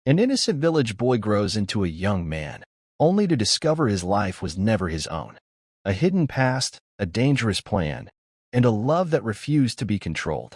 An innocent village boy grows into a young man, only to discover his life was never his own. A hidden past, a dangerous plan, and a love that refused to be controlled.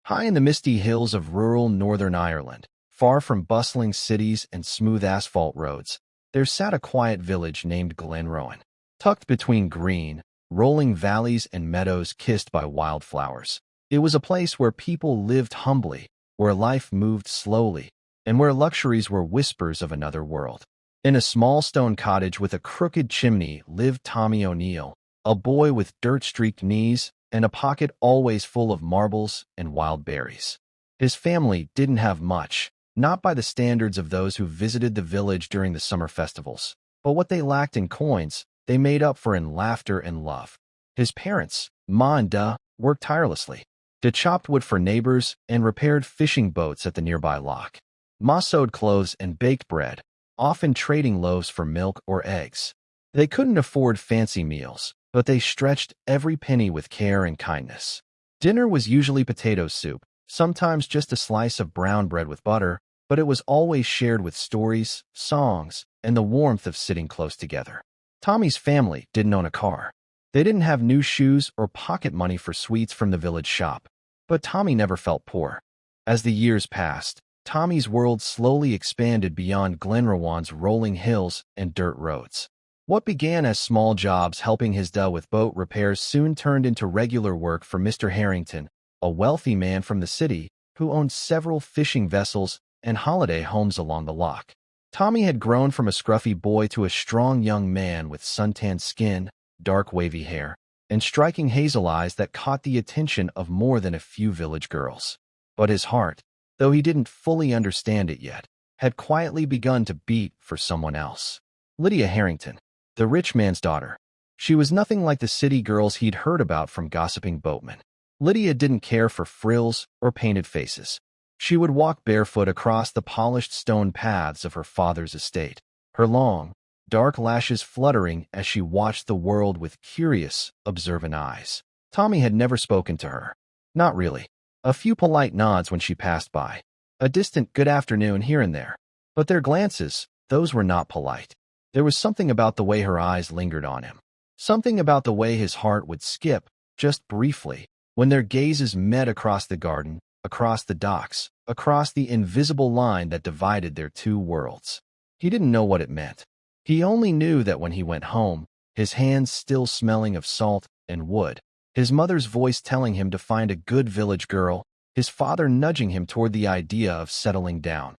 High in the misty hills of rural Northern Ireland, far from bustling cities and smooth asphalt roads, there sat a quiet village named Glenrowan, tucked between green, rolling valleys and meadows kissed by wildflowers. It was a place where people lived humbly, where life moved slowly, and where luxuries were whispers of another world. In a small stone cottage with a crooked chimney lived Tommy O'Neill, a boy with dirt-streaked knees and a pocket always full of marbles and wild berries. His family didn't have much, not by the standards of those who visited the village during the summer festivals, but what they lacked in coins, they made up for in laughter and love. His parents, Ma and Da, worked tirelessly. Da chopped wood for neighbors and repaired fishing boats at the nearby loch. Ma sewed clothes and baked bread, often trading loaves for milk or eggs. They couldn't afford fancy meals, but they stretched every penny with care and kindness. Dinner was usually potato soup, sometimes just a slice of brown bread with butter, but it was always shared with stories, songs, and the warmth of sitting close together. Tommy's family didn't own a car. They didn't have new shoes or pocket money for sweets from the village shop. But Tommy never felt poor. As the years passed, Tommy's world slowly expanded beyond Glenrowan's rolling hills and dirt roads. What began as small jobs helping his da with boat repairs soon turned into regular work for Mr. Harrington, a wealthy man from the city who owned several fishing vessels and holiday homes along the loch. Tommy had grown from a scruffy boy to a strong young man with suntanned skin, dark wavy hair, and striking hazel eyes that caught the attention of more than a few village girls. But his heart, though he didn't fully understand it yet, had quietly begun to beat for someone else. Lydia Harrington, the rich man's daughter. She was nothing like the city girls he'd heard about from gossiping boatmen. Lydia didn't care for frills or painted faces. She would walk barefoot across the polished stone paths of her father's estate, her long, dark lashes fluttering as she watched the world with curious, observant eyes. Tommy had never spoken to her. Not really. A few polite nods when she passed by. A distant good afternoon here and there. But their glances, those were not polite. There was something about the way her eyes lingered on him. Something about the way his heart would skip, just briefly, when their gazes met across the garden, across the docks, across the invisible line that divided their two worlds. He didn't know what it meant. He only knew that when he went home, his hands still smelling of salt and wood, his mother's voice telling him to find a good village girl, his father nudging him toward the idea of settling down.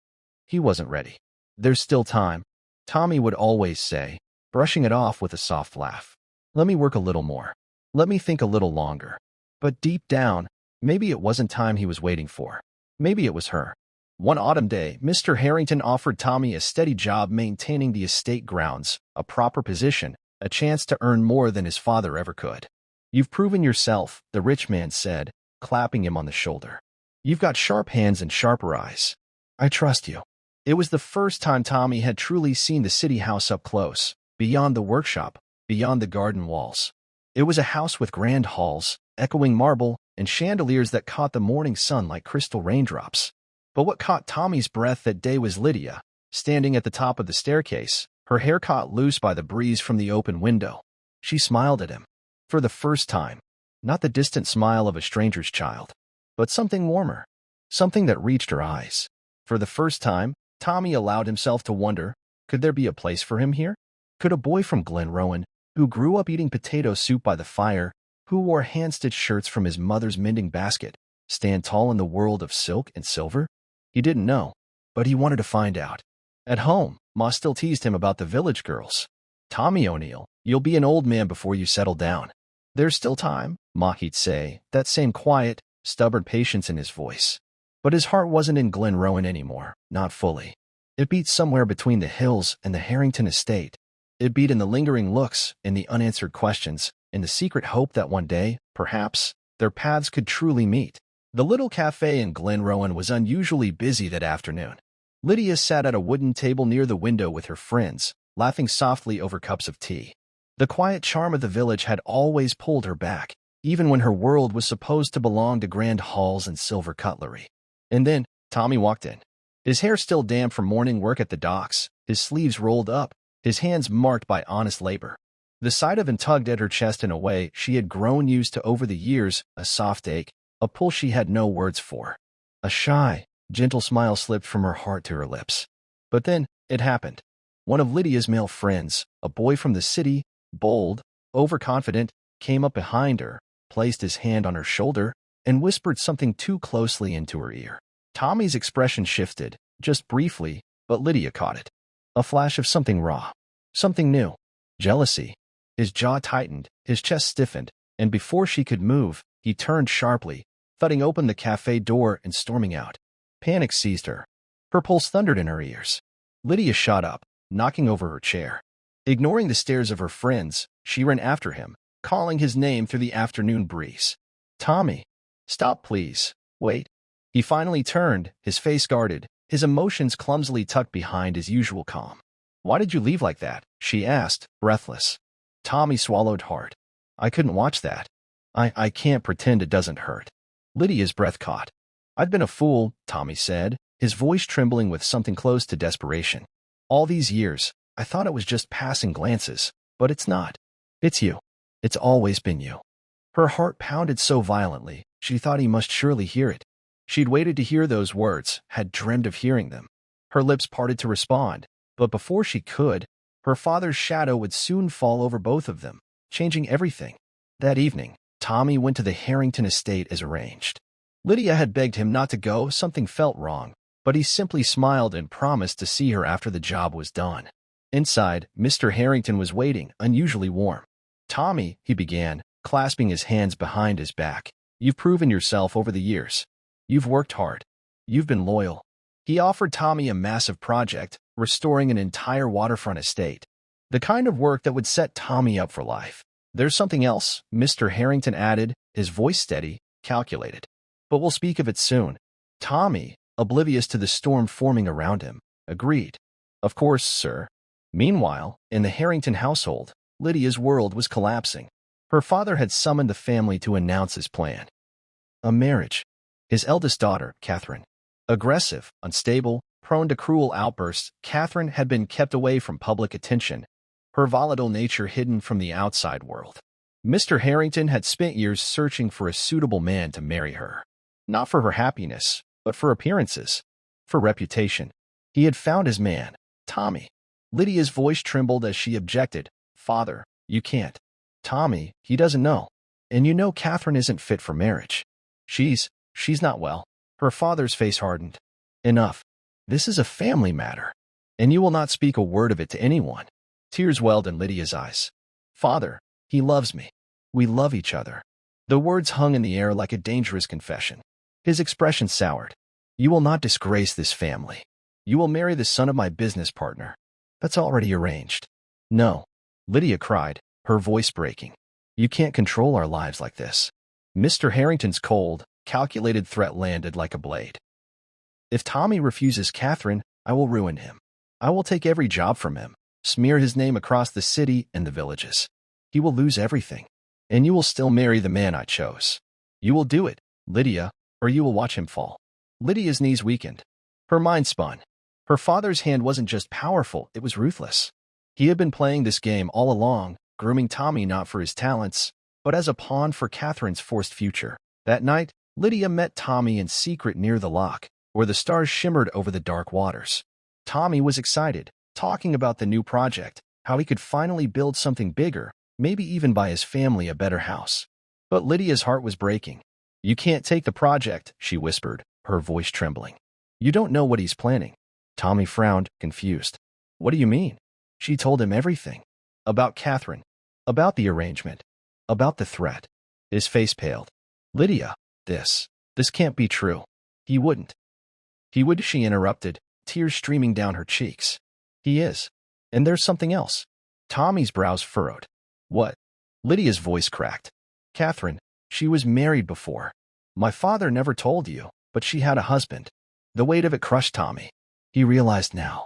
He wasn't ready. There's still time, Tommy would always say, brushing it off with a soft laugh. Let me work a little more. Let me think a little longer. But deep down, maybe it wasn't time he was waiting for. Maybe it was her. One autumn day, Mr. Harrington offered Tommy a steady job maintaining the estate grounds, a proper position, a chance to earn more than his father ever could. You've proven yourself, the rich man said, clapping him on the shoulder. You've got sharp hands and sharper eyes. I trust you. It was the first time Tommy had truly seen the city house up close, beyond the workshop, beyond the garden walls. It was a house with grand halls, echoing marble, and chandeliers that caught the morning sun like crystal raindrops. But what caught Tommy's breath that day was Lydia, standing at the top of the staircase, her hair caught loose by the breeze from the open window. She smiled at him. For the first time, not the distant smile of a stranger's child, but something warmer, something that reached her eyes. For the first time, Tommy allowed himself to wonder, could there be a place for him here? Could a boy from Glenrowan, who grew up eating potato soup by the fire, who wore hand-stitched shirts from his mother's mending basket, stand tall in the world of silk and silver? He didn't know, but he wanted to find out. At home, Ma still teased him about the village girls. Tommy O'Neill, you'll be an old man before you settle down. There's still time, Ma he'd say, that same quiet, stubborn patience in his voice. But his heart wasn't in Glenrowan anymore, not fully. It beat somewhere between the hills and the Harrington estate. It beat in the lingering looks, in the unanswered questions, in the secret hope that one day, perhaps, their paths could truly meet. The little cafe in Glenrowan was unusually busy that afternoon. Lydia sat at a wooden table near the window with her friends, laughing softly over cups of tea. The quiet charm of the village had always pulled her back, even when her world was supposed to belong to grand halls and silver cutlery. And then Tommy walked in. His hair still damp from morning work at the docks, his sleeves rolled up, his hands marked by honest labor. The sight of him tugged at her chest in a way she had grown used to over the years, a soft ache, a pull she had no words for. A shy, gentle smile slipped from her heart to her lips. But then, it happened. One of Lydia's male friends, a boy from the city, bold, overconfident, came up behind her, placed his hand on her shoulder, and whispered something too closely into her ear. Tommy's expression shifted, just briefly, but Lydia caught it. A flash of something raw, something new. Jealousy. His jaw tightened, his chest stiffened, and before she could move, he turned sharply, thudding open the cafe door and storming out. Panic seized her. Her pulse thundered in her ears. Lydia shot up, knocking over her chair. Ignoring the stares of her friends, she ran after him, calling his name through the afternoon breeze. Tommy. Stop, please. Wait. He finally turned, his face guarded, his emotions clumsily tucked behind his usual calm. Why did you leave like that? She asked, breathless. Tommy swallowed hard. I couldn't watch that. I can't pretend it doesn't hurt. Lydia's breath caught. I've been a fool, Tommy said, his voice trembling with something close to desperation. All these years, I thought it was just passing glances, but it's not. It's you. It's always been you. Her heart pounded so violently, she thought he must surely hear it. She'd waited to hear those words, had dreamed of hearing them. Her lips parted to respond, but before she could, her father's shadow would soon fall over both of them, changing everything. That evening, Tommy went to the Harrington estate as arranged. Lydia had begged him not to go, something felt wrong, but he simply smiled and promised to see her after the job was done. Inside, Mr. Harrington was waiting, unusually warm. Tommy, he began, clasping his hands behind his back. You've proven yourself over the years. You've worked hard. You've been loyal. He offered Tommy a massive project, restoring an entire waterfront estate. The kind of work that would set Tommy up for life. There's something else, Mr. Harrington added, his voice steady, calculated. But we'll speak of it soon. Tommy, oblivious to the storm forming around him, agreed. Of course, sir. Meanwhile, in the Harrington household, Lydia's world was collapsing. Her father had summoned the family to announce his plan. A marriage. His eldest daughter, Catherine. Aggressive, unstable, prone to cruel outbursts, Catherine had been kept away from public attention, her volatile nature hidden from the outside world. Mr. Harrington had spent years searching for a suitable man to marry her. Not for her happiness, but for appearances, for reputation. He had found his man, Tommy. Lydia's voice trembled as she objected. Father, you can't. Tommy, he doesn't know. And you know Catherine isn't fit for marriage. She's not well. Her father's face hardened. Enough. This is a family matter. And you will not speak a word of it to anyone. Tears welled in Lydia's eyes. Father, he loves me. We love each other. The words hung in the air like a dangerous confession. His expression soured. You will not disgrace this family. You will marry the son of my business partner. That's already arranged. No. Lydia cried, her voice breaking. You can't control our lives like this. Mr. Harrington's cold, calculated threat landed like a blade. If Tommy refuses Catherine, I will ruin him. I will take every job from him, smear his name across the city and the villages. He will lose everything. And you will still marry the man I chose. You will do it, Lydia, or you will watch him fall. Lydia's knees weakened. Her mind spun. Her father's hand wasn't just powerful, it was ruthless. He had been playing this game all along, grooming Tommy not for his talents, but as a pawn for Catherine's forced future. That night, Lydia met Tommy in secret near the lock, where the stars shimmered over the dark waters. Tommy was excited, talking about the new project, how he could finally build something bigger, maybe even buy his family a better house. But Lydia's heart was breaking. You can't take the project, she whispered, her voice trembling. You don't know what he's planning. Tommy frowned, confused. What do you mean? She told him everything. About Catherine. About the arrangement. About the threat. His face paled. Lydia, this can't be true. He wouldn't. He would, she interrupted, tears streaming down her cheeks. He is. And there's something else. Tommy's brows furrowed. What? Lydia's voice cracked. Catherine, she was married before. My father never told you, but she had a husband. The weight of it crushed Tommy. He realized now.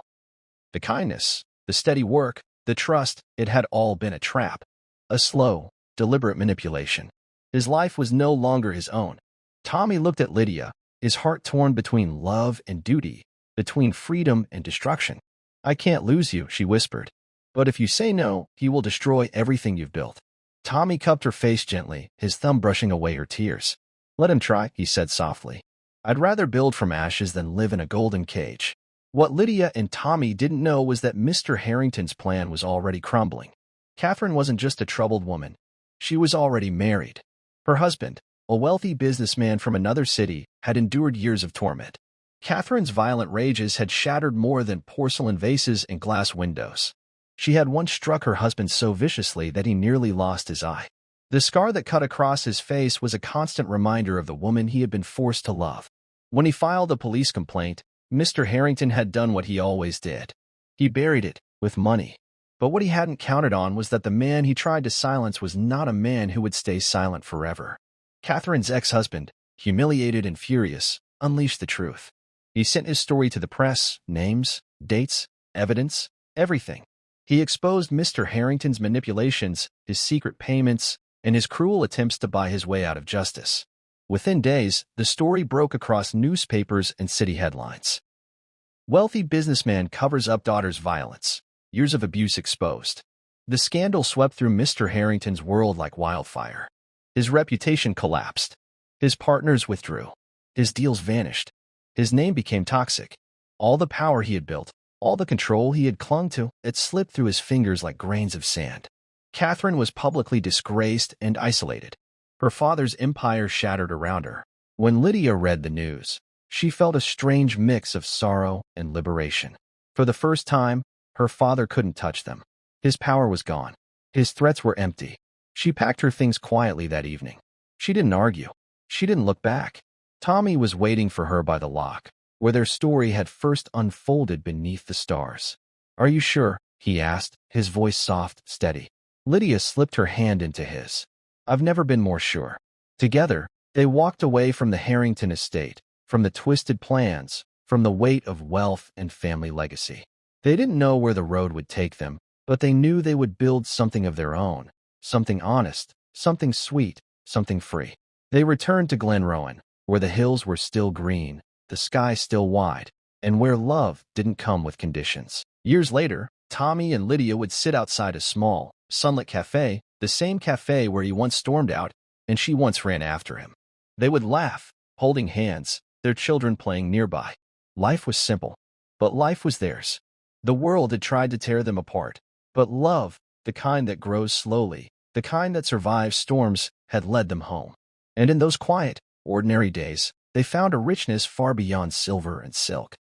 The kindness, the steady work, the trust, it had all been a trap. A slow, deliberate manipulation. His life was no longer his own. Tommy looked at Lydia, his heart torn between love and duty, between freedom and destruction. "I can't lose you," she whispered. "But if you say no, he will destroy everything you've built." Tommy cupped her face gently, his thumb brushing away her tears. "Let him try," he said softly. "I'd rather build from ashes than live in a golden cage." What Lydia and Tommy didn't know was that Mr. Harrington's plan was already crumbling. Catherine wasn't just a troubled woman. She was already married. Her husband, a wealthy businessman from another city, had endured years of torment. Catherine's violent rages had shattered more than porcelain vases and glass windows. She had once struck her husband so viciously that he nearly lost his eye. The scar that cut across his face was a constant reminder of the woman he had been forced to love. When he filed a police complaint, Mr. Harrington had done what he always did. He buried it with money. But what he hadn't counted on was that the man he tried to silence was not a man who would stay silent forever. Catherine's ex-husband, humiliated and furious, unleashed the truth. He sent his story to the press, names, dates, evidence, everything. He exposed Mr. Harrington's manipulations, his secret payments, and his cruel attempts to buy his way out of justice. Within days, the story broke across newspapers and city headlines. Wealthy businessman covers up daughter's violence. Years of abuse exposed. The scandal swept through Mr. Harrington's world like wildfire. His reputation collapsed. His partners withdrew. His deals vanished. His name became toxic. All the power he had built, all the control he had clung to, it slipped through his fingers like grains of sand. Catherine was publicly disgraced and isolated. Her father's empire shattered around her. When Lydia read the news, she felt a strange mix of sorrow and liberation. For the first time, her father couldn't touch them. His power was gone. His threats were empty. She packed her things quietly that evening. She didn't argue. She didn't look back. Tommy was waiting for her by the lock, where their story had first unfolded beneath the stars. "Are you sure?" he asked, his voice soft, steady. Lydia slipped her hand into his. "I've never been more sure." Together, they walked away from the Harrington estate, from the twisted plans, from the weight of wealth and family legacy. They didn't know where the road would take them, but they knew they would build something of their own, something honest, something sweet, something free. They returned to Glenrowan, where the hills were still green, the sky still wide, and where love didn't come with conditions. Years later, Tommy and Lydia would sit outside a small, sunlit cafe, the same cafe where he once stormed out and she once ran after him. They would laugh, holding hands, their children playing nearby. Life was simple, but life was theirs. The world had tried to tear them apart, but love, the kind that grows slowly, the kind that survives storms, had led them home. And in those quiet, ordinary days, they found a richness far beyond silver and silk.